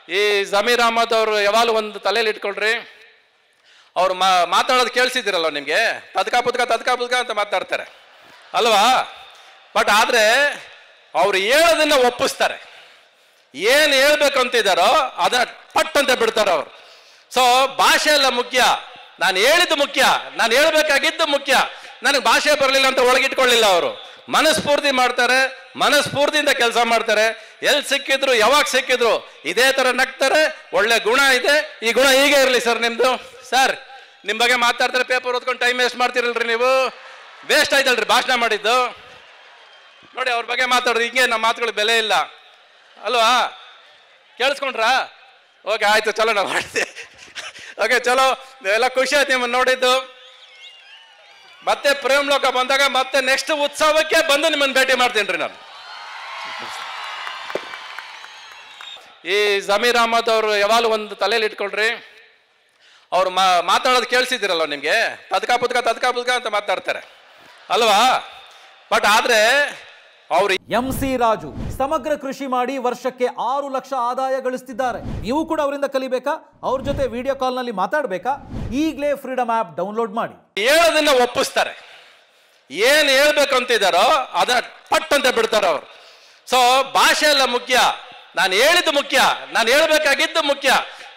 ಈ ಜಮೀರ್ ಅಹಮದ್ ಅವರು ಯಾವಾಗಲೂ ಒಂದು ತಲೆಯಲ್ಲಿ ಇಟ್ಕೊಳ್ರಿ, ಅವ್ರು ಮಾತಾಡೋದು ಕೇಳಿಸಿದಿರಲ್ವ ನಿಮಗೆ, ತದ್ಕ ಪುದ್ಕ ಅಂತ ಮಾತಾಡ್ತಾರೆ ಅಲ್ವಾ. ಬಟ್ ಆದರೆ ಅವ್ರು ಹೇಳೋದನ್ನ ಒಪ್ಪಿಸ್ತಾರೆ, ಏನು ಹೇಳ್ಬೇಕು ಅಂತಿದ್ದಾರೋ ಅದನ್ನ ಪಟ್ ಅಂತ ಬಿಡ್ತಾರೆ ಅವರು. ಸೊ ಭಾಷೆ ಎಲ್ಲ ಮುಖ್ಯ, ನಾನು ಹೇಳಿದ್ದು ಮುಖ್ಯ, ನಾನು ಹೇಳ್ಬೇಕಾಗಿದ್ದು ಮುಖ್ಯ. ನನಗೆ ಭಾಷೆ ಬರಲಿಲ್ಲ ಅಂತ ಒಳಗಿಟ್ಕೊಳ್ಳಿಲ್ಲ ಅವರು. ಮನಸ್ಫೂರ್ತಿ ಮಾಡ್ತಾರೆ, ಮನಸ್ಫೂರ್ತಿಯಿಂದ ಕೆಲಸ ಮಾಡ್ತಾರೆ. ಎಲ್ಲಿ ಸಿಕ್ಕಿದ್ರು ಯಾವಾಗ ಸಿಕ್ಕಿದ್ರು ಇದೇ ಥರ ನಗ್ತಾರೆ. ಒಳ್ಳೆ ಗುಣ ಇದೆ, ಈ ಗುಣ ಹೀಗೆ ಇರಲಿ ಸರ್ ನಿಮ್ಮದು. ಸರ್ ನಿಮ್ಮ ಬಗ್ಗೆ ಮಾತಾಡ್ತಾರೆ, ಪೇಪರ್ ಓದ್ಕೊಂಡು ಟೈಮ್ ವೇಸ್ಟ್ ಮಾಡ್ತಿರಲ್ರಿ ನೀವು. ವೇಸ್ಟ್ ಆಯ್ತಲ್ರಿ ಭಾಷಣ ಮಾಡಿದ್ದು. ನೋಡಿ ಅವ್ರ ಬಗ್ಗೆ ಮಾತಾಡೋದು ಹಿಂಗೆ, ನಮ್ಮ ಮಾತುಗಳು ಬೆಲೆ ಇಲ್ಲ ಅಲ್ವಾ. ಕೇಳಿಸ್ಕೊಂಡ್ರಾ? ಓಕೆ ಆಯ್ತು, ಚಲೋ ನಾವು ಮಾಡ್ತೀವಿ. ಓಕೆ ಚಲೋ, ಎಲ್ಲ ಖುಷಿ ಆಯ್ತು ನಿಮ್ಮನ್ನು ನೋಡಿದ್ದು. ಮತ್ತೆ ಪ್ರೇಮ್ ಲೋಕ ಬಂದಾಗ ಮತ್ತೆ ನೆಕ್ಸ್ಟ್ ಉತ್ಸವಕ್ಕೆ ಬಂದು ನಿಮ್ಮನ್ನು ಭೇಟಿ ಮಾಡ್ತೀನಿ ರೀ ನಾನು. ಈ ಜಮೀರ್ ಅಹಮದ್ ಅವರು ಯಾವಾಗಲೂ ಒಂದು ತಲೆಯಲ್ಲಿ ಇಟ್ಕೊಳ್ರಿ, ಅವ್ರು ಮಾತಾಡೋದು ಕೇಳಿಸಿದಿರಲ್ವ ನಿಮಗೆ, ತದ್ಕ ಪುದ್ಕ ಅಂತ ಮಾತಾಡ್ತಾರೆ ಅಲ್ವಾ. ಬಟ್ ಆದರೆ ಅವರು MC ರಾಜು ಸಮಗ್ರ ಕೃಷಿ ಮಾಡಿ ವರ್ಷಕ್ಕೆ 6 ಲಕ್ಷ ಆದಾಯ ಗಳಿಸ್ತಿದ್ದಾರೆ. ನೀವು ಕೂಡ ಅವರಿಂದ ಕಲಿಬೇಕಾ? ಅವ್ರ ಜೊತೆ ವಿಡಿಯೋ ಕಾಲ್ನಲ್ಲಿ ಮಾತಾಡಬೇಕಾ? ಈಗಲೇ ಫ್ರೀಡಮ್ ಆ್ಯಪ್ ಡೌನ್ಲೋಡ್ ಮಾಡಿ. ಹೇಳೋದನ್ನ ಒಪ್ಪಿಸ್ತಾರೆ, ಏನು ಹೇಳ್ಬೇಕು ಅಂತಿದ್ದಾರೋ ಅದನ್ನ ಪಟ್ ಅಂತ ಬಿಡ್ತಾರೆ ಅವರು. ಸೊ ಭಾಷೆ ಎಲ್ಲ ಮುಖ್ಯ, ನಾನು ಹೇಳಿದ್ದು ಮುಖ್ಯ, ನಾನು ಹೇಳ್ಬೇಕಾಗಿದ್ದು ಮುಖ್ಯ.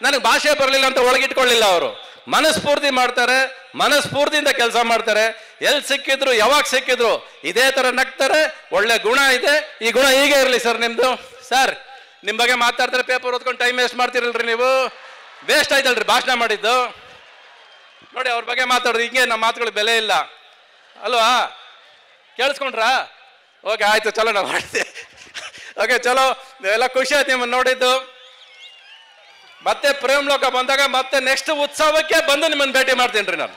ನನಗೆ ಭಾಷೆ ಬರಲಿಲ್ಲ ಅಂತ ಒಳಗಿಟ್ಕೊಳ್ಳಿಲ್ಲ ಅವರು. ಮನಸ್ಫೂರ್ತಿ ಮಾಡ್ತಾರೆ, ಮನಸ್ಫೂರ್ತಿಯಿಂದ ಕೆಲಸ ಮಾಡ್ತಾರೆ. ಎಲ್ಲಿ ಸಿಕ್ಕಿದ್ರು ಯಾವಾಗ ಸಿಕ್ಕಿದ್ರು ಇದೇ ಥರ ನಗ್ತಾರೆ. ಒಳ್ಳೆ ಗುಣ ಇದೆ, ಈ ಗುಣ ಹೀಗೆ ಇರಲಿ ಸರ್ ನಿಮ್ಮದು. ಸರ್ ನಿಮ್ಮ ಬಗ್ಗೆ ಮಾತಾಡ್ತಾರೆ, ಪೇಪರ್ ಓದ್ಕೊಂಡು ಟೈಮ್ ವೇಸ್ಟ್ ಮಾಡ್ತಿರಲ್ರಿ ನೀವು. ವೇಸ್ಟ್ ಆಯ್ತಲ್ರಿ ಭಾಷಣ ಮಾಡಿದ್ದು. ನೋಡಿ ಅವ್ರ ಬಗ್ಗೆ ಮಾತಾಡೋದು ಹಿಂಗೆ, ನಮ್ಮ ಮಾತುಗಳು ಬೆಲೆ ಇಲ್ಲ ಅಲ್ವಾ. ಕೇಳಿಸ್ಕೊಂಡ್ರಾ? ಓಕೆ ಆಯ್ತು, ಚಲೋ ನಾವು ಮಾಡ್ತೀವಿ. ಓಕೆ ಚಲೋ, ಎಲ್ಲ ಖುಷಿ ಆಯ್ತು ನಿಮ್ಮನ್ನು ನೋಡಿದ್ದು. ಮತ್ತೆ ಪ್ರೇಮ್ ಲೋಕ ಬಂದಾಗ ಮತ್ತೆ ನೆಕ್ಸ್ಟ್ ಉತ್ಸವಕ್ಕೆ ಬಂದು ನಿಮ್ಮನ್ನು ಭೇಟಿ ಮಾಡ್ತೀನಿ ರೀ ನಾನು.